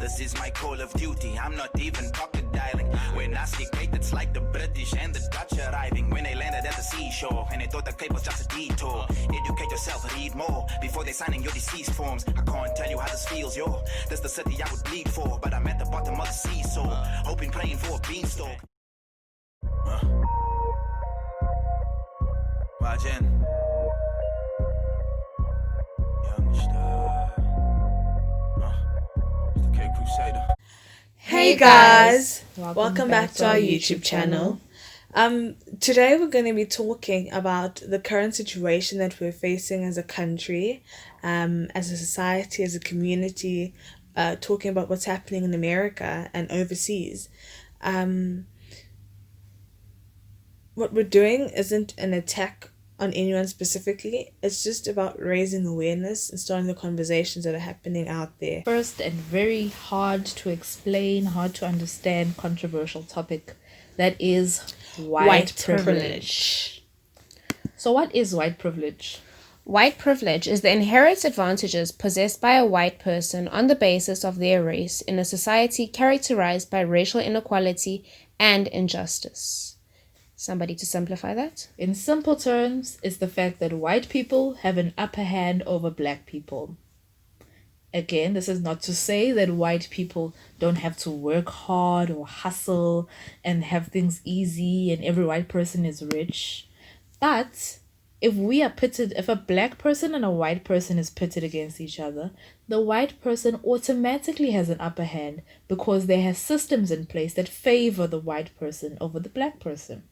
This is my Call of Duty, I'm not even crocodiling. When I speak Cape, it's like the British and the Dutch arriving. When they landed at the seashore, and they thought the Cape was just a detour. Educate yourself, read more, before they signing your deceased forms. I can't tell you how this feels, yo. This the city I would bleed for, but I'm at the bottom of the seesaw. Hoping, praying for a beanstalk. Rajan. Hey guys, welcome back to our YouTube channel. Today we're going to be talking about the current situation that we're facing as a country, as a society, as a community, talking about what's happening in America and overseas. What we're doing isn't an attack on anyone specifically. It's just about raising awareness and starting the conversations that are happening out there. First and very hard to explain, hard to understand, controversial topic that is white privilege. So what is white privilege? White privilege is the inherent advantages possessed by a white person on the basis of their race in a society characterized by racial inequality and injustice. Somebody to simplify that? In simple terms, it's the fact that white people have an upper hand over black people. Again, this is not to say that white people don't have to work hard or hustle and have things easy and every white person is rich. But if a black person and a white person is pitted against each other, the white person automatically has an upper hand because they have systems in place that favor the white person over the black person.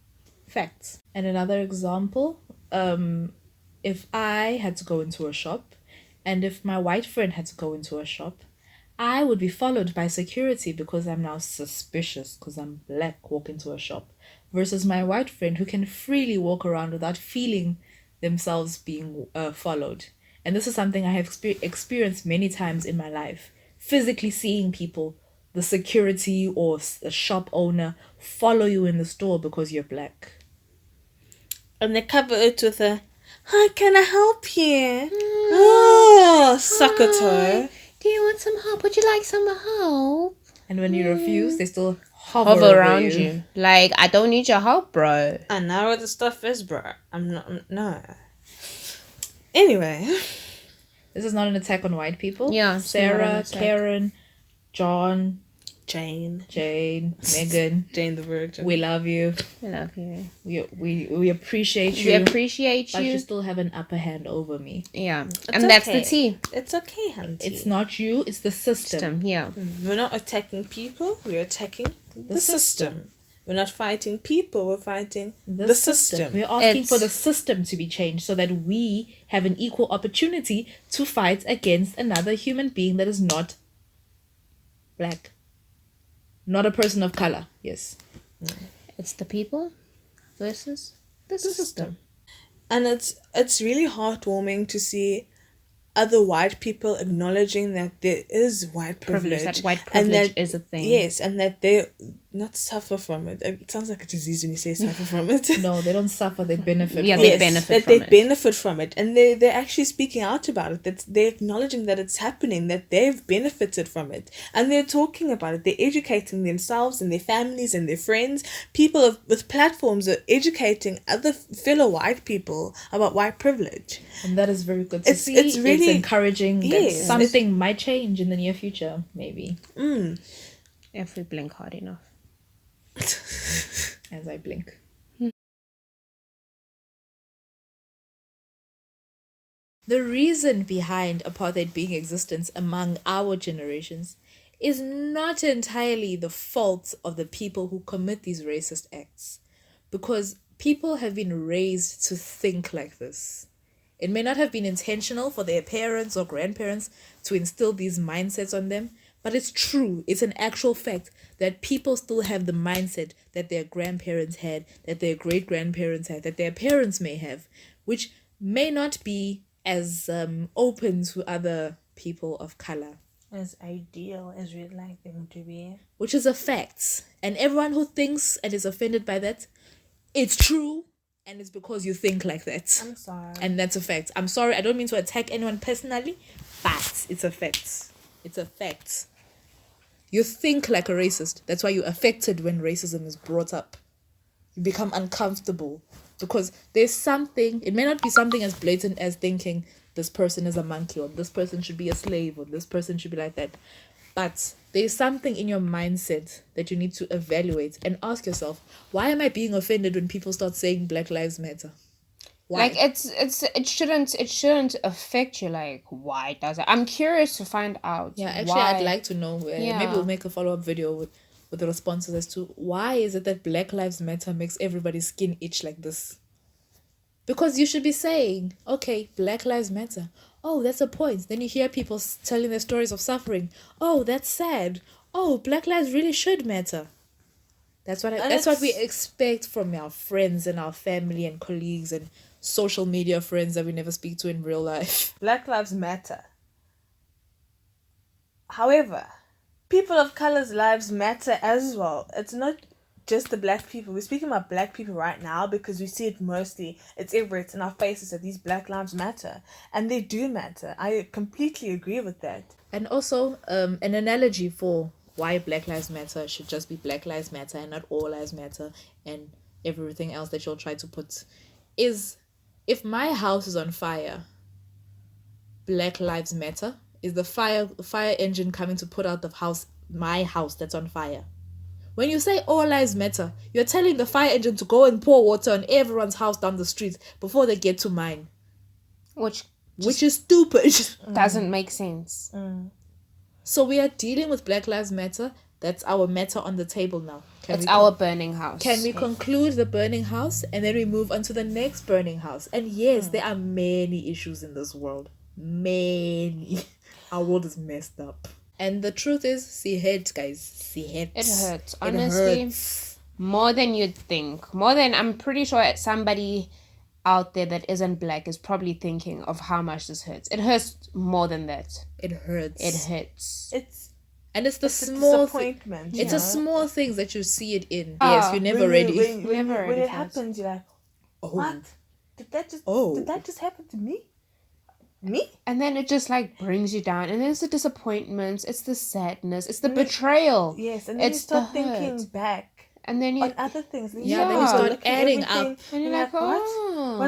Facts. And another example, if I had to go into a shop and if my white friend had to go into a shop, I would be followed by security because I'm now suspicious because I'm black, walk into a shop, versus my white friend who can freely walk around without feeling themselves being followed. And this is something I have experienced many times in my life. Physically seeing people, the security or a shop owner, follow you in the store because you're black. And they cover it with a, "Hi, can I help you?" Oh, sucker toe. Do you want some help? Would you like some help? And when you refuse, they still hover around you. Like, I don't need your help, bro. I know what the stuff is, bro. No. Anyway. This is not an attack on white people. Yeah. Sarah, Karen, John, Jane, Megan, Jane the Virgin. We love you. We love you. We appreciate you. We appreciate but you. you still have an upper hand over me. Yeah. And that's the tea. It's okay, hunty. It's not you, it's the system. Yeah. We're not attacking people, we're attacking the system. We're not fighting people, we're fighting the system. We're asking for the system to be changed so that we have an equal opportunity to fight against another human being that is not black. Not a person of color. Yes. It's the people versus the system. And it's really heartwarming to see other white people acknowledging that there is white privilege. That white privilege is a thing. Yes, and that they not suffer from it. It sounds like a disease when you say suffer from it. No, they don't suffer, they benefit Yeah, from they it. benefit from it. They benefit from it. And they're actually speaking out about it. That they're acknowledging that it's happening, that they've benefited from it. And they're talking about it. They're educating themselves and their families and their friends. People with platforms are educating other fellow white people about white privilege. And that is very good to see. It's really encouraging that something might change in the near future, maybe. If we blink hard enough. As I blink. The reason behind apartheid being in existence among our generations is not entirely the fault of the people who commit these racist acts, because people have been raised to think like this. It may not have been intentional for their parents or grandparents to instill these mindsets on them, but it's true. It's an actual fact that people still have the mindset that their grandparents had, that their great-grandparents had, that their parents may have, which may not be as open to other people of color. As ideal as we'd like them to be. Which is a fact. And everyone who thinks and is offended by that, it's true. And it's because you think like that. I'm sorry. And that's a fact. I'm sorry, I don't mean to attack anyone personally, but it's a fact. It's a fact. You think like a racist. That's why you're affected when racism is brought up. You become uncomfortable because there's something, it may not be something as blatant as thinking this person is a monkey or this person should be a slave or this person should be like that. But there's something in your mindset that you need to evaluate and ask yourself, why am I being offended when people start saying Black Lives Matter? Why? Like it shouldn't affect you. Like, why does it? I'm curious to find out. Yeah, actually, why. I'd like to know. Maybe Yeah. we'll make a follow-up video with the responses as to why is it that Black Lives Matter makes everybody's skin itch like this? Because you should be saying, okay, Black Lives Matter. Oh, that's a point. Then you hear people telling their stories of suffering. Oh, that's sad. Oh, Black lives really should matter. That's what we expect from our friends and our family and colleagues and social media friends that we never speak to in real life. Black Lives Matter. However, people of color's lives matter as well. It's not just the black people. We're speaking about black people right now because we see it mostly. It's everywhere. It's in our faces that these black lives matter. And they do matter. I completely agree with that. And also, an analogy for why Black Lives Matter should just be Black Lives Matter and not All Lives Matter and everything else that you'll try to put is, if my house is on fire, Black Lives Matter. Is the fire engine coming to put out my house that's on fire? When you say All Lives Matter, you're telling the fire engine to go and pour water on everyone's house down the street before they get to mine. Which is stupid. doesn't make sense. So we are dealing with Black Lives Matter. That's our matter on the table now. It's our burning house. Can we conclude the burning house and then we move on to the next burning house? And yes, there are many issues in this world. Many. Our world is messed up. And the truth is, see hurt, guys. See hurt. It hurts. Honestly, more than you'd think. I'm pretty sure somebody out there that isn't black is probably thinking of how much this hurts. It hurts more than that. It hurts. It hurts. It's the small disappointment. It's a small things that you see it in. Ah, Yes, you're never ready. When ready it for it. happens, you're like, what? Did that just happen to me? Me? And then it just like brings you down. And then it's the disappointments, it's the sadness, it's the betrayal. Yes, and then it's you start the thinking hurt. back And then you on other things. Then Yeah, then you start looking adding everything, up. And you're like, what? oh.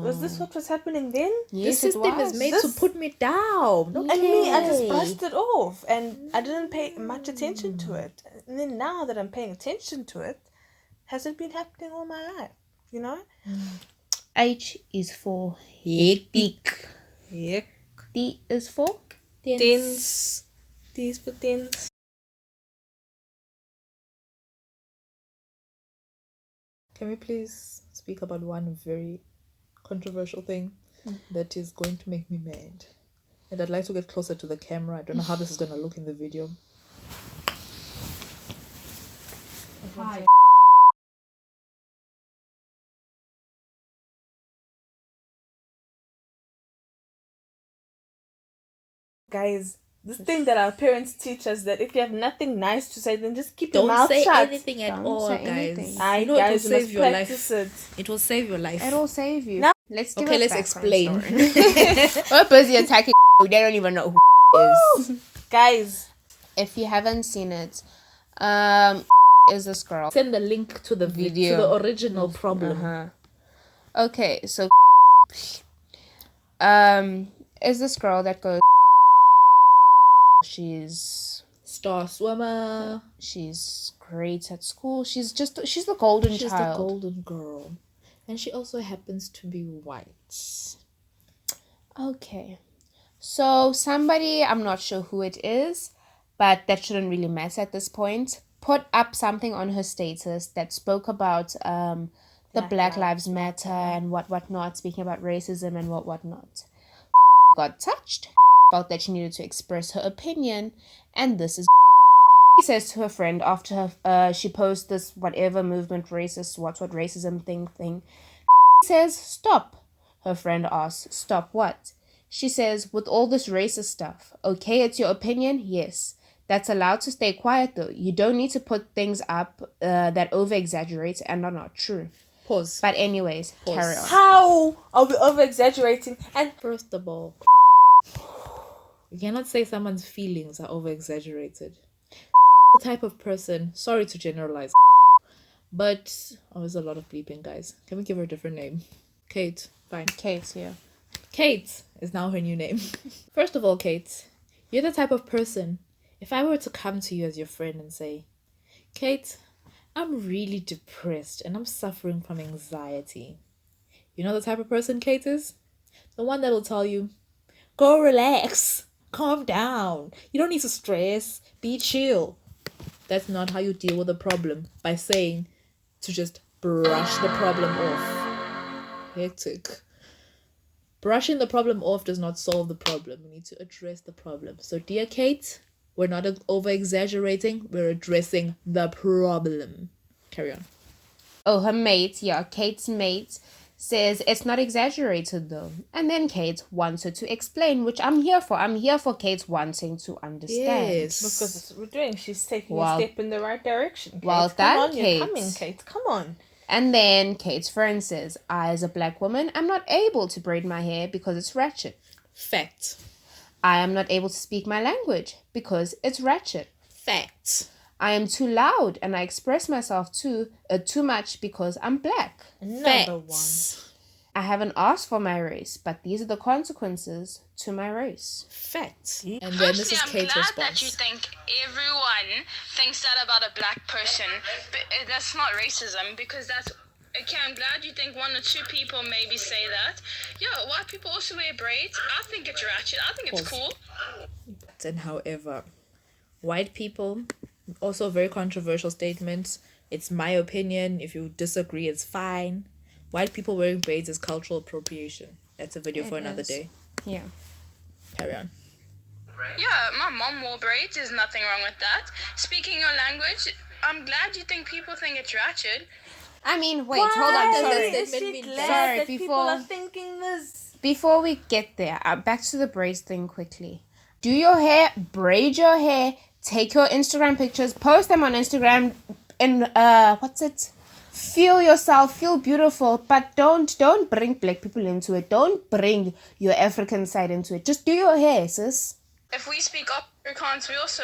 Was this what was happening then? Yes, This system is made to put me down. And me, I just brushed it off and I didn't pay much attention to it. And then now that I'm paying attention to it, has it been happening all my life? You know? H is for Hectic. Yeah. D is for Tense. These for tense. Can we please speak about one very controversial thing that is going to make me mad? And I'd like to get closer to the camera. I don't know how this is going to look in the video. Hi. Guys, this thing that our parents teach us that if you have nothing nice to say, then just keep Don't your mouth say shut. anything at Don't all, say guys. anything. Aye, You know, guys, it you will must save your practice life. It will save your life. It'll save you. Now- Let's give Okay, a let's background explain. story. We're busy attacking. They don't even know who is. Guys, If you haven't seen it, is this girl. Send the link to the Video. to the original problem. Uh-huh. Okay, so is this girl that goes. She's Star swimmer. she's great at school. She's the golden She's child. the golden girl. And she also happens to be white. Okay. So somebody, I'm not sure who it is, but that shouldn't really matter at this point, put up something on her status that spoke about the Black Lives Matter and whatnot, speaking about racism and whatnot. Got touched, felt that she needed to express her opinion, and this is she says to her friend after she posts this whatever movement racist what racism thing says, stop. Her friend asks, stop what? She says, with all this racist stuff. Okay, it's your opinion? Yes. That's allowed to stay quiet though. You don't need to put things up that over-exaggerate and are not true. Pause. But anyways, carry on. how are we over exaggerating? And First of all, you cannot say someone's feelings are over exaggerated. The type of person, sorry to generalize, but there's a lot of bleeping, guys. Can we give her a different name? Kate, fine. Kate, yeah. Kate is now her new name. First of all, Kate, you're the type of person, if I were to come to you as your friend and say, Kate, I'm really depressed and I'm suffering from anxiety. You know the type of person Kate is? The one that will tell you, go relax, calm down. You don't need to stress, be chill. That's not how you deal with a problem, by saying to just brush the problem off. Hectic. Brushing the problem off does not solve the problem. We need to address the problem. So, dear Kate, we're not over-exaggerating. We're addressing the problem. Carry on. Oh, her mate, Kate's mate, says it's not exaggerated though. And then Kate wants her to explain, which I'm here for. I'm here for Kate wanting to understand. Yes. Because that's what we're doing. She's taking Well- a step in the right direction. Kate. well Come done, on, you're Kate. coming, Kate. Come on. And then Kate's friend says, I, as a black woman, am not able to braid my hair because it's ratchet. Fact. I am not able to speak my language because it's ratchet. Fact. I am too loud and I express myself too much because I'm black. Another one. Facts. I haven't asked for my race, but these are the consequences to my race. Facts. And then this Firstly, is I'm Kate's glad response. that you think everyone thinks that about a black person. But that's not racism, because that's... Okay, I'm glad you think one or two people maybe say that. Yeah, white people also wear braids. I think it's ratchet. I think it's cool. And however, white people, also very controversial statements. It's my opinion. If you disagree, it's fine. White people wearing braids is cultural appropriation. That's a video for another is. day. Yeah. Carry on. Yeah, my mom wore braids. There's nothing wrong with that. Speaking your language, I'm glad you think people think it's ratchet. I mean, wait, hold on. Sorry. Is Sorry, she glad Sorry, that people before- are thinking this? Before we get there, back to the braids thing quickly. Do your hair, braid your hair, take your Instagram pictures, post them on Instagram, and feel yourself, feel beautiful, but don't bring black people into it. Don't bring your African side into it. Just do your hair, sis. If we speak Afrikaans, we also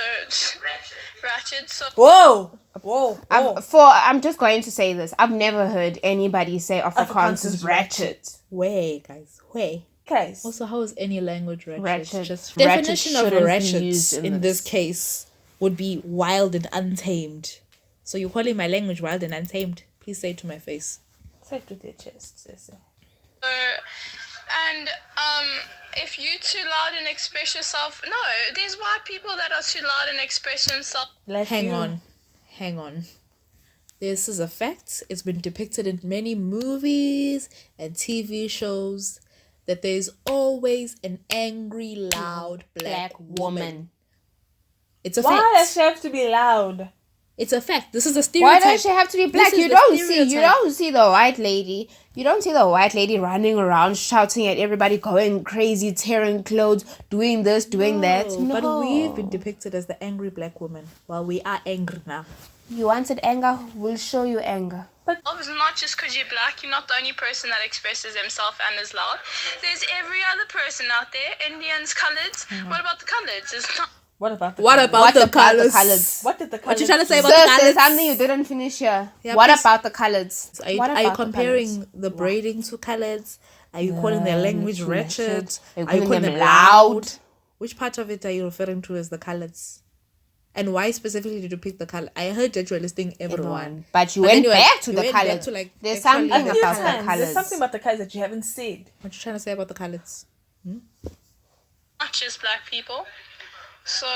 ratchet. So Whoa! Whoa! I'm just going to say this. I've never heard anybody say Afrikaans Afrikaans is is ratchet. Way, guys. Way. Okay. Also, how is any language ratchet? Ratchet. Just Ratchet definition of shouldn't be ratchet used in in this. this case would be wild and untamed. So you're calling my language wild and untamed? Please say it to my face. Say it with your chest, sis. and if you too loud and express yourself, no, there's white people that are too loud and express themselves. Hang on. This is a fact. It's been depicted in many movies and TV shows that there's always an angry, loud black woman. It's a Why fact. does she have to be loud? It's a fact. This is a Why stereotype. does she have to be black? This is You the don't see the white lady. You don't see the white lady running around shouting at everybody, going crazy, tearing clothes, doing this, doing that. No. But we've been depicted as the angry black woman. Well, we are angry now. You wanted anger? We'll show you anger. It's not just because you're black. You're not the only person that expresses himself and is loud. There's every other person out there. Indians, coloreds. What about the coloreds? It's not. What about the What colours? about the colors? colours? What did the What colours you trying to say do? about the Sis, colors? there's something you didn't finish here. Yeah, What please. about the colors? Are you, What are you about the comparing colours? the braiding to colors? Are you calling their language ratchet? Are you Are you calling calling them them loud? loud? Which part of it are you referring to as the colors? And why specifically did you pick the color? I heard that you were listing everyone. But you But then went you went- back to you the went back colors. to, like, There's actually something the A few about the times. colors. There's something about the colours that you haven't said. What you trying to say about the colors? Not just black people. So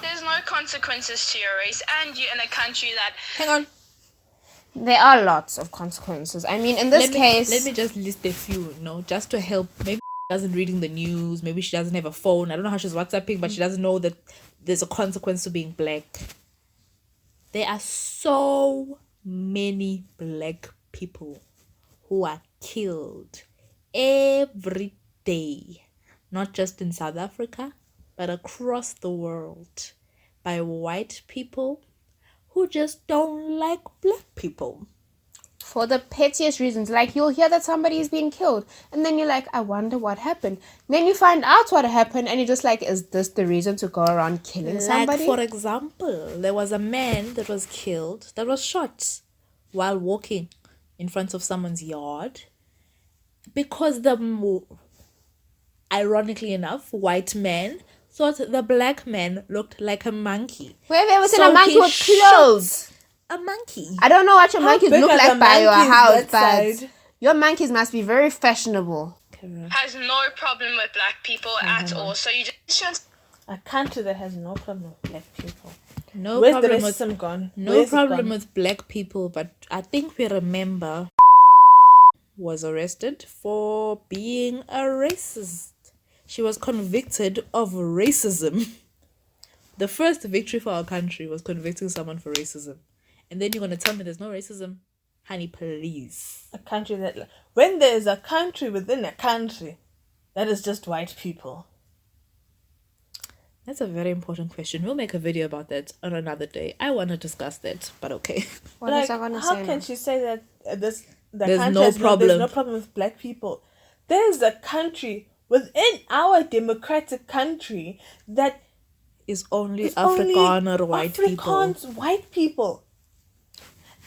there's no consequences to your race, and you're in a country that Hang on. There are lots of consequences. I mean, in this case, Let me just list a few, just to help. Maybe she doesn't reading the news. Maybe she doesn't have a phone. I don't know how she's WhatsApping, but she doesn't know that there's a consequence to being black. There are so many black people who are killed every day, not just in South Africa, but across the world, by white people who just don't like black people. for the pettiest reasons. Like, you'll hear that somebody is being killed, and then you're like, I wonder what happened. And then you find out what happened, and you're just like, is this the reason to go around killing somebody? Like, for example, there was a man that was killed, that was shot while walking in front of someone's yard because ironically enough, white man thought the black man looked like a monkey. Where have you ever seen So a monkey he with shot clothes? A monkey. I don't know what your monkeys big look are like the by your monkeys house, that but side? your monkeys must be very fashionable. Has no problem with black people at all. So you just A country that has no problem with black people. No Where's the problem with racism gone? no Where's it problem gone? with black people, but I think we remember was arrested for being a racist. She was convicted of racism. The first victory for our country was convicting someone for racism. And then you're going to tell me there's no racism? Honey, please. A country that, when there is a country within a country, that is just white people. That's a very important question. We'll make a video about that on another day. I want to discuss that, but okay. What Like, is I going to how say can now? she say that the There's country no has problem. there's no problem with black people? There's a country within our democratic country that It's only is only Afrikaner white people. Afrikaans white people.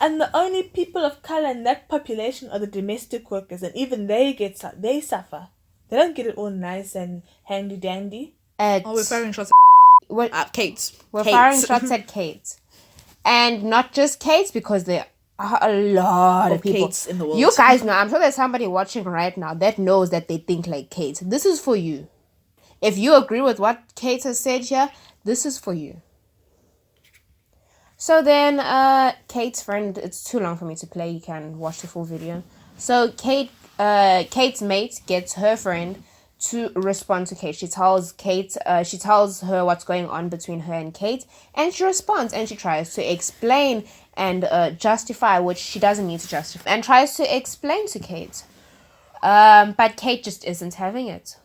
And the only people of color in that population are the domestic workers, and even they suffer. They don't get it all nice and handy dandy. Oh, we're firing shots We're, at Kate. we're Kate. firing shots at Kate. And not just Kate, because there are a lot of Of people. Kates in the world. You guys know, I'm sure there's somebody watching right now that knows that they think like Kate. This is for you. If you agree with what Kate has said here, this is for you. So then, Kate's friend, it's too long for me to play. You can watch the full video. So Kate's mate gets her friend to respond to Kate. She tells her what's going on between her and Kate, and she responds and she tries to explain and justify, which she doesn't need to justify, and tries to explain to Kate. But Kate just isn't having it.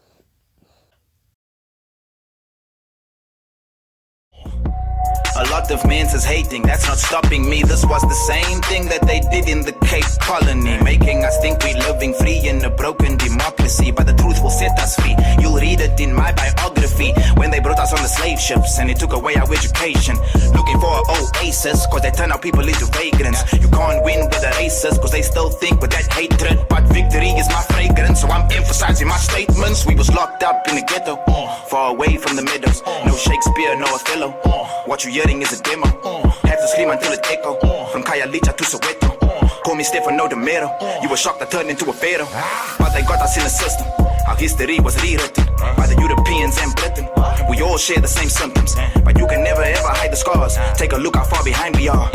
A lot of men's is hating, that's not stopping me. This was the same thing that they did in the Cape Colony, making us think we living free in a broken democracy. But the truth will set us free. You'll read it in my biography, when they brought us on the slave ships and they took away our education. Looking for an oasis, cause they turn our people into vagrants. You can't win with the racists, cause they still think with that hatred. But victory is my fragrance, so I'm emphasizing my statements. We was locked up in the ghetto, far away from the meadows. No Shakespeare, no Othello. What you hearing is a demo. Have to scream until it echo. From Khayelitsha to Soweto. Call me Stefano De Mero. You were shocked I turned into a pharaoh. But they got us in the system. Our history was rewritten by the Europeans and Britain. We all share the same symptoms, but you can never ever hide the scars. Take a look how far behind we are.